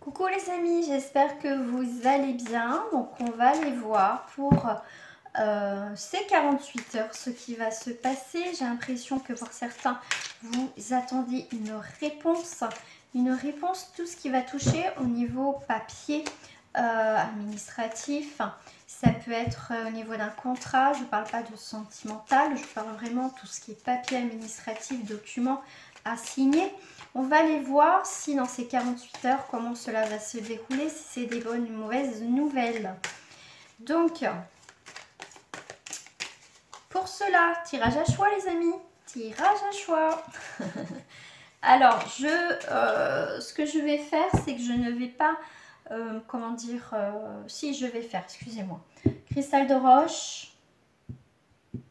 Coucou les amis, j'espère que vous allez bien. Donc on va aller voir pour ces 48 heures ce qui va se passer. J'ai l'impression que pour certains, vous attendez une réponse, tout ce qui va toucher au niveau papier administratif. Ça peut être au niveau d'un contrat, je ne parle pas de sentimental, je parle vraiment tout ce qui est papier administratif, documents à signer. On va aller voir si dans ces 48 heures, comment cela va se dérouler, si c'est des bonnes ou mauvaises nouvelles. Donc, pour cela, tirage à choix les amis, tirage à choix. Alors, ce que je vais faire, c'est que je ne vais pas, si je vais faire, excusez-moi, cristal de roche,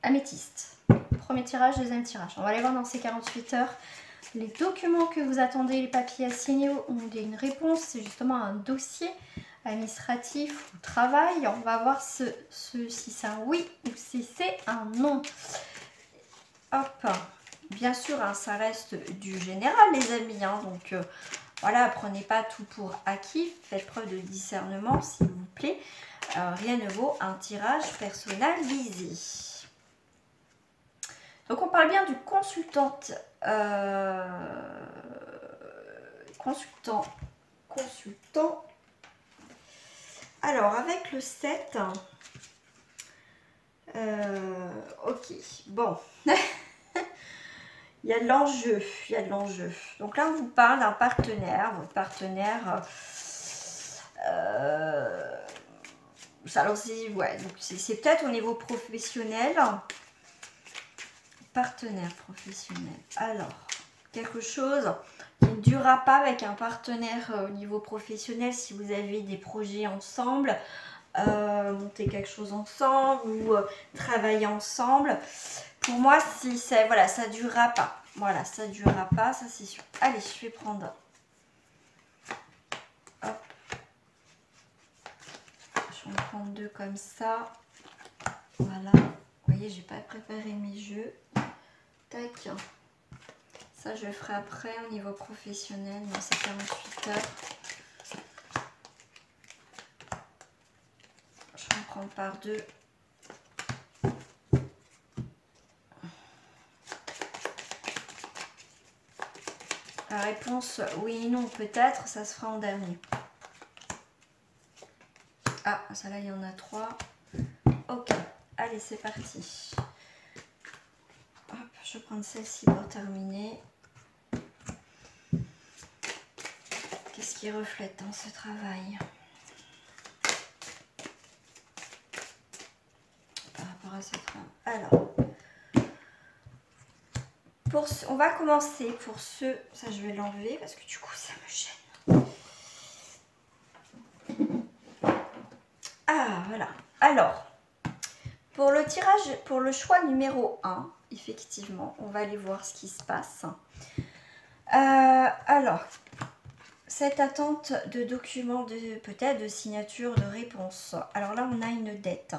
améthyste. Premier tirage, deuxième tirage. On va aller voir dans ces 48 heures. Les documents que vous attendez, les papiers à signer ont une réponse. C'est justement un dossier administratif ou travail. On va voir si c'est un oui ou si c'est un non. Hop. Bien sûr, hein, ça reste du général, les amis. Hein, donc, voilà, prenez pas tout pour acquis. Faites preuve de discernement, s'il vous plaît. Rien ne vaut un tirage personnalisé. Donc, on parle bien du consultant. Consultant. Alors, avec le 7, ok, bon, il y a de l'enjeu, Donc là, on vous parle d'un partenaire, votre partenaire, alors c'est peut-être au niveau professionnel, partenaire professionnel, alors, quelque chose qui ne durera pas avec un partenaire au niveau professionnel si vous avez des projets ensemble, monter quelque chose ensemble ou travailler ensemble. Pour moi, si ça, voilà, ça durera pas. Voilà, ça durera pas, ça c'est sûr. Allez, je vais prendre. Hop. Je vais en prendre deux comme ça. Voilà. Vous voyez, j'ai pas préparé mes jeux. Tac. Ça, je le ferai après au niveau professionnel dans ces 48 heures. Je vais en prendre par deux. La réponse, oui et non, peut-être, ça se fera en dernier. Ah, ça là, il y en a 3. Ok, allez, c'est parti. Hop, je vais prendre celle-ci pour terminer. Qu'est-ce qui reflète dans ce travail par rapport à ce travail? Alors, on va commencer pour ça je vais l'enlever parce que du coup ça me gêne. Ah voilà, alors pour le tirage, pour le choix numéro 1, effectivement, on va aller voir ce qui se passe. Alors, cette attente de documents, peut-être de signature, de réponse. Alors là, on a une dette.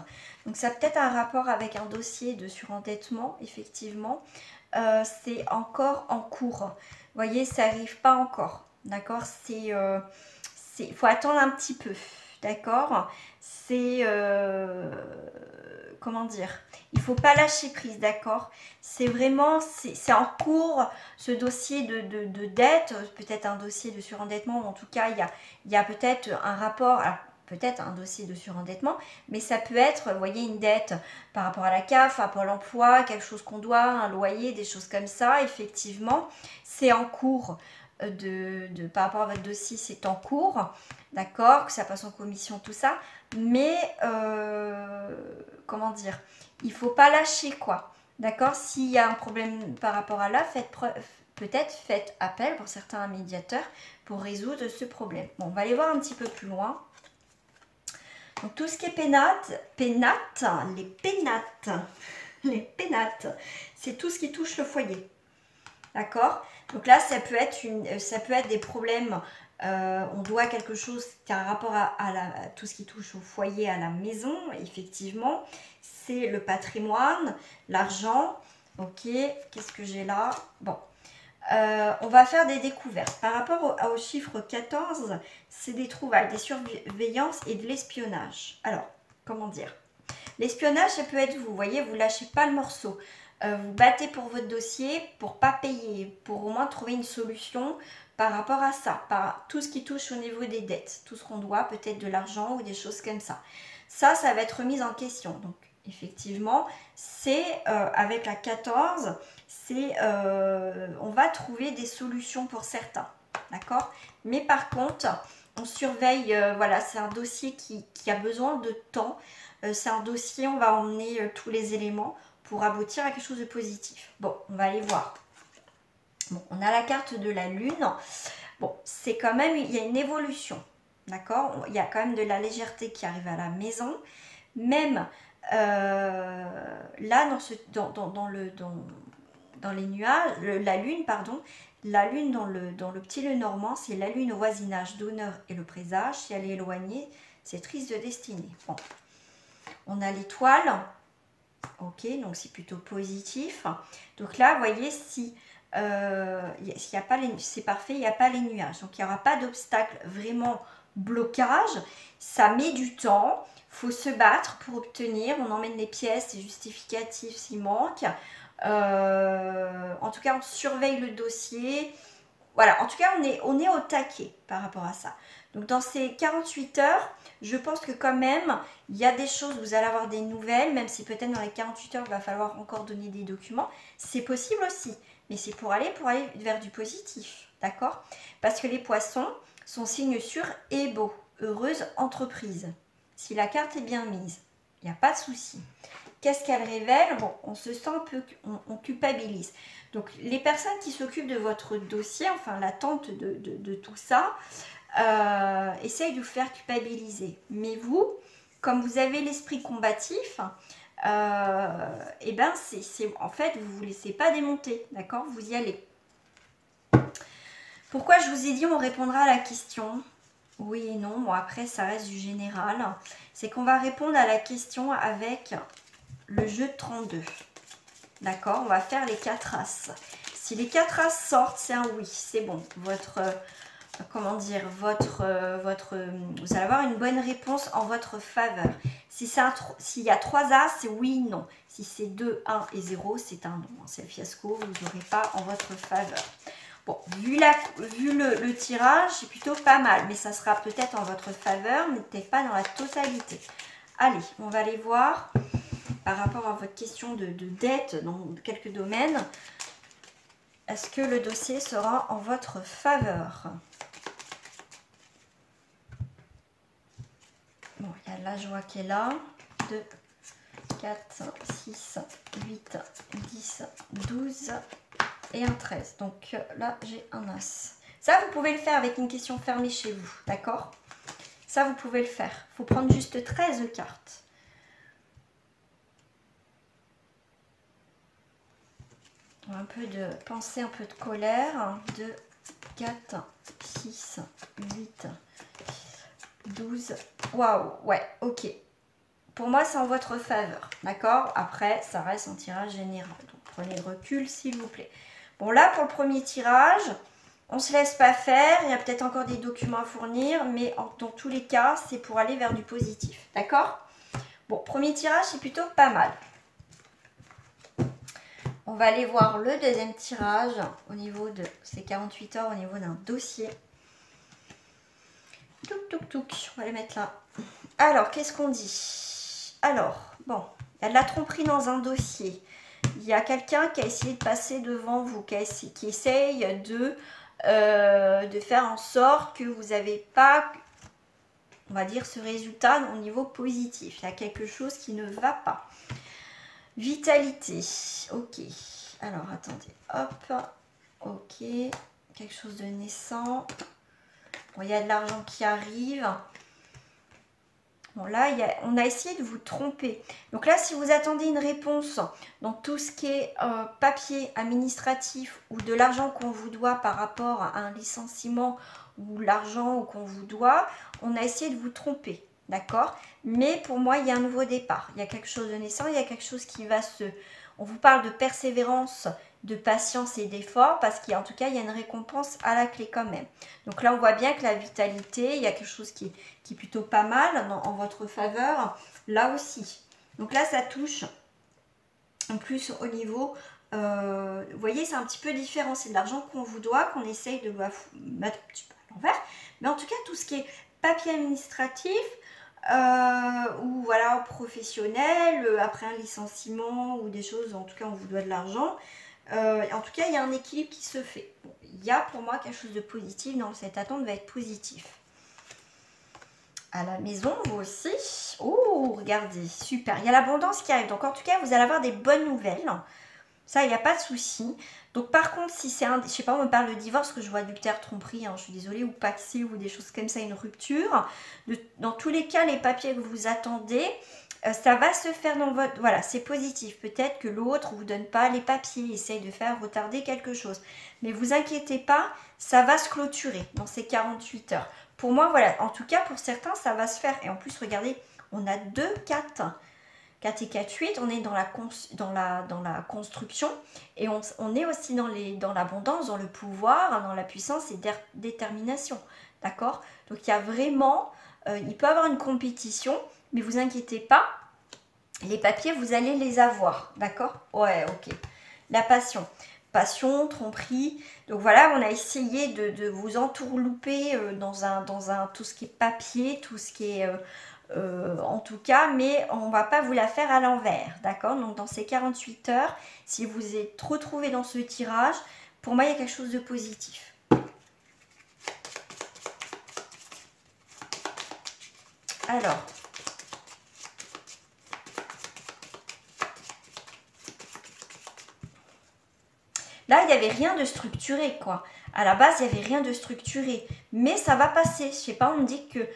Donc ça a peut-être un rapport avec un dossier de surendettement, effectivement. C'est encore en cours. Vous voyez, ça n'arrive pas encore. D'accord, il faut attendre un petit peu. D'accord, c'est comment dire, il faut pas lâcher prise. D'accord, c'est vraiment, c'est en cours ce dossier de dette, peut-être un dossier de surendettement, ou en tout cas il y a peut-être un rapport. Alors, peut-être un dossier de surendettement, mais ça peut être, vous voyez, une dette par rapport à la CAF, à Pôle emploi, quelque chose qu'on doit, un loyer, des choses comme ça. Effectivement, c'est en cours par rapport à votre dossier, c'est en cours, d'accord, que ça passe en commission, tout ça, mais comment dire, il faut pas lâcher, quoi, d'accord. S'il y a un problème par rapport à là, faites appel pour certains à un médiateur pour résoudre ce problème. Bon, on va aller voir un petit peu plus loin. Donc tout ce qui est les pénates, c'est tout ce qui touche le foyer. D'accord? Donc là, ça peut être des problèmes. On doit quelque chose qui a un rapport à tout ce qui touche au foyer, à la maison, effectivement. C'est le patrimoine, l'argent. Ok, qu'est-ce que j'ai là? Bon. on va faire des découvertes. Par rapport au chiffre 14, c'est des trouvailles, des surveillances et de l'espionnage. Alors, comment dire? L'espionnage, ça peut être vous voyez, vous lâchez pas le morceau. Vous battez pour votre dossier pour pas payer, pour au moins trouver une solution par rapport à ça, par tout ce qui touche au niveau des dettes, tout ce qu'on doit, peut-être de l'argent ou des choses comme ça. Ça va être remis en question. Donc, effectivement, c'est avec la 14, on va trouver des solutions pour certains, d'accord? Mais par contre, on surveille, voilà, c'est un dossier qui a besoin de temps. C'est un dossier, on va emmener tous les éléments pour aboutir à quelque chose de positif. Bon, on va aller voir. Bon, on a la carte de la lune. Bon, c'est quand même, il y a une évolution, d'accord? Il y a quand même de la légèreté qui arrive à la maison. Même là, dans les nuages, la lune, pardon, la lune dans le petit Lenormand, c'est la lune au voisinage d'honneur et le présage. Si elle est éloignée, c'est triste de destinée. Bon, on a l'étoile. Ok, donc c'est plutôt positif. Donc là, vous voyez, si y a pas c'est parfait, il n'y a pas les nuages. Donc il n'y aura pas d'obstacle vraiment blocage. Ça met du temps. Il faut se battre pour obtenir. On emmène les pièces, c'est justificatif s'il manque. En tout cas, on surveille le dossier. Voilà, en tout cas, on est au taquet par rapport à ça. Donc dans ces 48 heures, je pense que quand même, il y a des choses, vous allez avoir des nouvelles, même si peut-être dans les 48 heures, il va falloir encore donner des documents. C'est possible aussi, mais c'est pour aller vers du positif, d'accord? Parce que les poissons sont signes sûrs et beaux, heureuse entreprise. Si la carte est bien mise, il n'y a pas de souci. Qu'est-ce qu'elle révèle? Bon, on se sent un peu, on culpabilise. Donc, les personnes qui s'occupent de votre dossier, enfin l'attente de tout ça, essayent de vous faire culpabiliser. Mais vous, comme vous avez l'esprit combatif, et ben en fait, vous ne vous laissez pas démonter, d'accord? Vous y allez. Pourquoi je vous ai dit on répondra à la question? Oui et non, bon après ça reste du général. C'est qu'on va répondre à la question avec le jeu de 32. D'accord, on va faire les 4 as. Si les 4 as sortent, c'est un oui, c'est bon. Comment dire, vous allez avoir une bonne réponse en votre faveur. S'il y a 3 as, c'est oui, non. Si c'est 2, 1 et 0, c'est un non. C'est le fiasco, vous n'aurez pas en votre faveur. Bon, vu le tirage, c'est plutôt pas mal, mais ça sera peut-être en votre faveur, mais peut-être pas dans la totalité. Allez, on va aller voir par rapport à votre question de dette dans quelques domaines. Est-ce que le dossier sera en votre faveur? Bon, il y a la joie qui est là. 2, 4, 6, 8, 10, 12 et un 13. Donc là, j'ai un as. Ça, vous pouvez le faire avec une question fermée chez vous, d'accord? Ça, vous pouvez le faire. Il faut prendre juste 13 cartes. Un peu de pensée, un peu de colère. 2, 4, 6, 8, 12. Waouh, ouais, ok. Pour moi, c'est en votre faveur, d'accord? Après, ça reste un tirage général. Donc, prenez le recul, s'il vous plaît. Bon, là, pour le premier tirage, on ne se laisse pas faire. Il y a peut-être encore des documents à fournir, mais dans tous les cas, c'est pour aller vers du positif, d'accord? Bon, premier tirage, c'est plutôt pas mal. On va aller voir le deuxième tirage au niveau de ces 48 heures, au niveau d'un dossier. Touc, touc, touc. On va les mettre là. Alors, qu'est-ce qu'on dit? Alors, bon, il y a de la tromperie dans un dossier. Il y a quelqu'un qui a essayé de passer devant vous, qui essaye de faire en sorte que vous n'avez pas, on va dire, ce résultat au niveau positif. Il y a quelque chose qui ne va pas. Vitalité, ok. Alors, attendez, hop, ok. Quelque chose de naissant. Bon, il y a de l'argent qui arrive. Bon, là, on a essayé de vous tromper. Donc là, si vous attendez une réponse dans tout ce qui est papier administratif ou de l'argent qu'on vous doit par rapport à un licenciement ou l'argent qu'on vous doit, on a essayé de vous tromper. D'accord? Mais pour moi, il y a un nouveau départ. Il y a quelque chose de naissant, il y a quelque chose qui va se... On vous parle de persévérance, de patience et d'effort parce qu'en tout cas, il y a une récompense à la clé quand même. Donc là, on voit bien que la vitalité, il y a quelque chose qui est plutôt pas mal en votre faveur. Là aussi. Donc là, ça touche en plus au niveau... vous voyez, c'est un petit peu différent. C'est de l'argent qu'on vous doit, qu'on essaye de mettre un petit peu à l'envers. Mais en tout cas, tout ce qui est papier administratif, ou voilà, professionnel, après un licenciement ou des choses, en tout cas, on vous doit de l'argent. En tout cas, il y a un équilibre qui se fait. Bon, il y a pour moi quelque chose de positif. Donc, cette attente va être positive. À la maison, vous aussi. Oh, regardez, super. Il y a l'abondance qui arrive. Donc, en tout cas, vous allez avoir des bonnes nouvelles. Ça, il n'y a pas de souci. Donc, par contre, si c'est un... Je sais pas, on me parle de divorce, que je vois adultère, tromperie, hein, je suis désolée, ou paxé, ou des choses comme ça, une rupture. Dans tous les cas, les papiers que vous attendez, ça va se faire dans votre... Voilà, c'est positif. Peut-être que l'autre ne vous donne pas les papiers, essaye de faire retarder quelque chose. Mais vous inquiétez pas, ça va se clôturer dans ces 48 heures. Pour moi, voilà, en tout cas, pour certains, ça va se faire. Et en plus, regardez, on a 2, 4... 4 et 4, 8, on est dans la construction et on est aussi dans l'abondance, dans le pouvoir, dans la puissance et détermination. D'accord? Donc il y a vraiment, il peut y avoir une compétition, mais vous inquiétez pas, les papiers, vous allez les avoir. D'accord? Ouais, ok. La passion. Passion, tromperie. Donc voilà, on a essayé de vous entourlouper dans tout ce qui est papier, tout ce qui est... en tout cas, mais on va pas vous la faire à l'envers, d'accord? Donc dans ces 48 heures, si vous êtes retrouvé dans ce tirage, pour moi il y a quelque chose de positif. Alors, là il n'y avait rien de structuré quoi. À la base, il n'y avait rien de structuré. Mais ça va passer. Je sais pas, on me dit que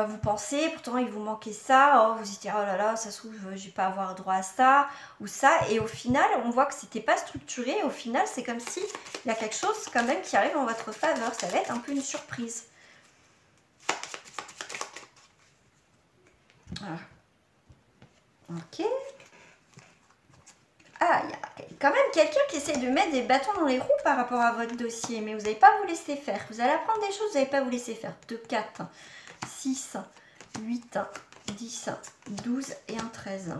vous pensez, pourtant il vous manquait ça. Oh, vous dites, oh là là, ça se trouve, je vais pas avoir droit à ça ou ça. Et au final, on voit que c'était pas structuré. Au final, c'est comme si il y a quelque chose quand même qui arrive en votre faveur. Ça va être un peu une surprise. Voilà. Ok. Ah, il y a quand même quelqu'un qui essaie de mettre des bâtons dans les roues par rapport à votre dossier, mais vous n'allez pas vous laisser faire. Vous allez apprendre des choses, vous n'allez pas vous laisser faire. 2, 4, 6, 8, 10, 12 et un 13.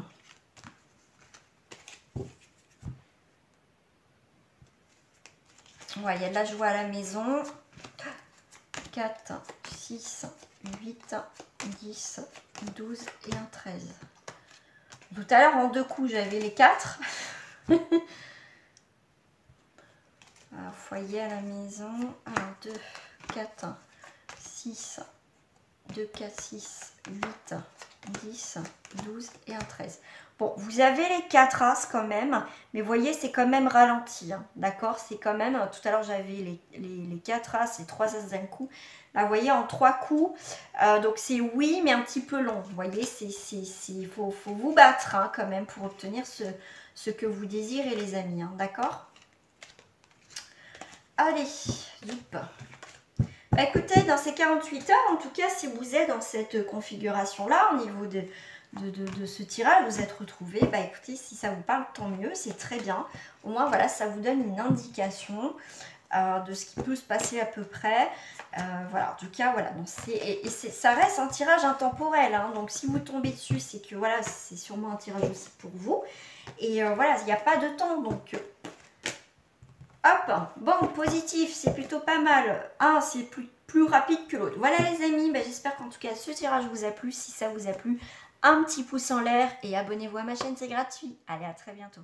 Ouais, il y a de la joie à la maison. 4, 6, 8, 10, 12 et un 13. Tout à l'heure, en 2 coups, j'avais les 4. Alors, foyer à la maison. Alors, 2, 4, 6, 2, 4, 6, 8, 10, 12 et un 13. Bon, vous avez les 4 as quand même, mais vous voyez, c'est quand même ralenti. Hein, d'accord? C'est quand même... Tout à l'heure, j'avais les 4 as et 3 as d'un coup. Là, vous voyez, en 3 coups. Donc, c'est oui, mais un petit peu long. Vous voyez, il faut vous battre hein, quand même pour obtenir ce que vous désirez, les amis. Hein, d'accord? Allez, zoup. Bah, écoutez, dans ces 48 heures, en tout cas, si vous êtes dans cette configuration-là, au niveau de ce tirage, vous êtes retrouvé, bah écoutez, si ça vous parle, tant mieux, c'est très bien. Au moins, voilà, ça vous donne une indication de ce qui peut se passer à peu près. Voilà, en tout cas, voilà, ça reste un tirage intemporel. Hein, donc, si vous tombez dessus, c'est que voilà, c'est sûrement un tirage aussi pour vous. Et voilà, il n'y a pas de temps, donc... Hop, bon, positif, c'est plutôt pas mal. Un, c'est plus rapide que l'autre. Voilà les amis, bah, j'espère qu'en tout cas ce tirage vous a plu. Si ça vous a plu, un petit pouce en l'air et abonnez-vous à ma chaîne, c'est gratuit. Allez, à très bientôt.